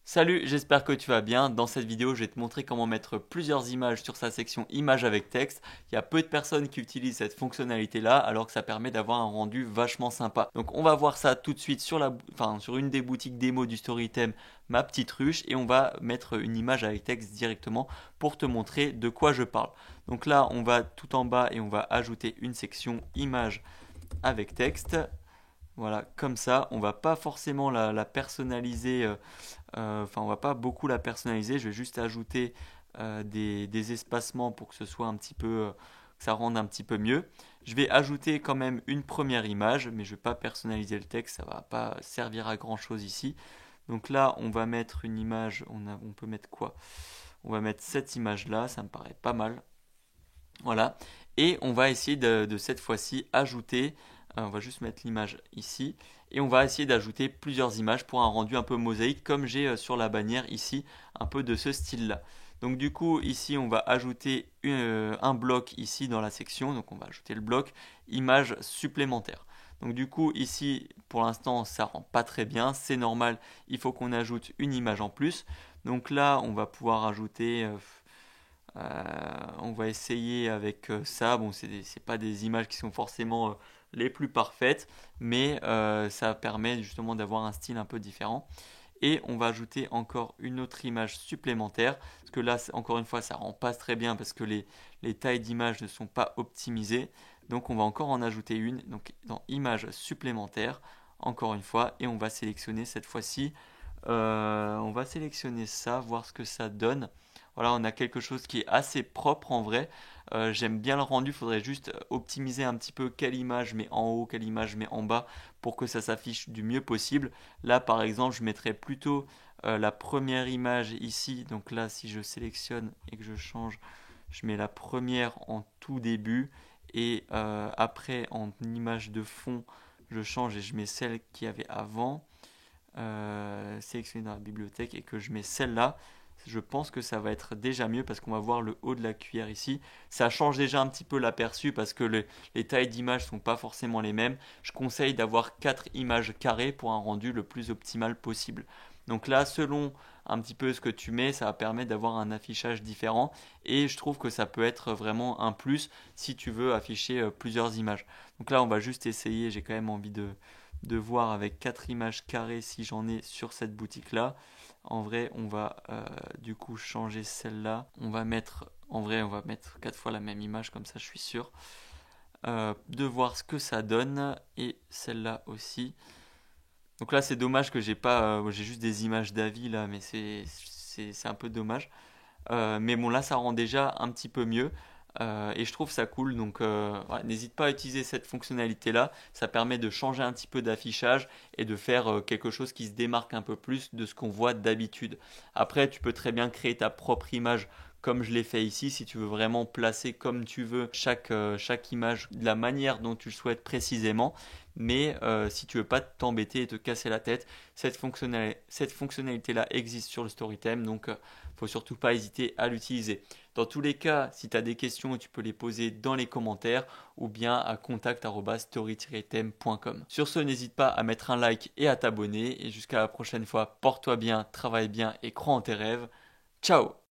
Salut, j'espère que tu vas bien. Dans cette vidéo, je vais te montrer comment mettre plusieurs images sur sa section images avec texte. Il y a peu de personnes qui utilisent cette fonctionnalité-là, alors que ça permet d'avoir un rendu vachement sympa. Donc on va voir ça tout de suite sur une des boutiques démo du Storytem, ma petite ruche, et on va mettre une image avec texte directement pour te montrer de quoi je parle. Donc là, on va tout en bas et on va ajouter une section images avec texte. Voilà, comme ça, on va pas forcément la personnaliser, on va pas beaucoup la personnaliser. Je vais juste ajouter des espacements pour que ce soit un petit peu, que ça rende un petit peu mieux. Je vais ajouter quand même une première image, mais je vais pas personnaliser le texte, ça va pas servir à grand chose ici. Donc là, on va mettre une image, on peut mettre quoi? On va mettre cette image là, ça me paraît pas mal. Voilà. Et on va essayer de cette fois-ci ajouter, on va juste mettre l'image ici, et on va essayer d'ajouter plusieurs images pour un rendu un peu mosaïque, comme j'ai sur la bannière ici, un peu de ce style-là. Donc du coup, ici, on va ajouter un bloc ici dans la section, donc on va ajouter le bloc image supplémentaire. Donc du coup, ici, pour l'instant, ça rend pas très bien, c'est normal, il faut qu'on ajoute une image en plus. Donc là, on va pouvoir ajouter... on va essayer avec ça. Bon, c'est pas des images qui sont forcément les plus parfaites, mais ça permet justement d'avoir un style un peu différent. Et on va ajouter encore une autre image supplémentaire, parce que là, encore une fois, ça rend pas très bien parce que les tailles d'images ne sont pas optimisées. Donc on va encore en ajouter une, donc dans image supplémentaire, encore une fois, et on va sélectionner cette fois-ci. On va sélectionner ça, voir ce que ça donne. Voilà, on a quelque chose qui est assez propre en vrai. J'aime bien le rendu, il faudrait juste optimiser un petit peu quelle image met en haut, quelle image met en bas pour que ça s'affiche du mieux possible. Là, par exemple, je mettrais plutôt la première image ici. Donc là, si je sélectionne et que je change, je mets la première en tout début et après en image de fond, je change et je mets celle qu'il y avait avant. Sélectionner dans la bibliothèque et que je mets celle-là, je pense que ça va être déjà mieux parce qu'on va voir le haut de la cuillère ici. Ça change déjà un petit peu l'aperçu parce que les tailles d'images ne sont pas forcément les mêmes. Je conseille d'avoir 4 images carrées pour un rendu le plus optimal possible. Donc là, selon un petit peu ce que tu mets, ça va permettre d'avoir un affichage différent et je trouve que ça peut être vraiment un plus si tu veux afficher plusieurs images. Donc là, on va juste essayer, j'ai quand même envie de voir avec 4 images carrées si j'en ai sur cette boutique là. En vrai, on va du coup changer celle-là. En vrai, on va mettre 4 fois la même image, comme ça je suis sûr de voir ce que ça donne. Et celle-là aussi. Donc là, c'est dommage que j'ai pas, j'ai juste des images d'avis là, mais c'est un peu dommage. Mais bon, là, ça rend déjà un petit peu mieux. Et je trouve ça cool. Donc, ouais, n'hésite pas à utiliser cette fonctionnalité-là. Ça permet de changer un petit peu d'affichage et de faire quelque chose qui se démarque un peu plus de ce qu'on voit d'habitude. Après, tu peux très bien créer ta propre image comme je l'ai fait ici, si tu veux vraiment placer comme tu veux chaque image de la manière dont tu le souhaites précisément. Mais si tu veux pas t'embêter et te casser la tête, cette fonctionnalité-là existe sur le Storytime, donc faut surtout pas hésiter à l'utiliser. Dans tous les cas, si tu as des questions, tu peux les poser dans les commentaires ou bien à contact@story-theme.com. Sur ce, n'hésite pas à mettre un like et à t'abonner. Et jusqu'à la prochaine fois, porte-toi bien, travaille bien et crois en tes rêves. Ciao!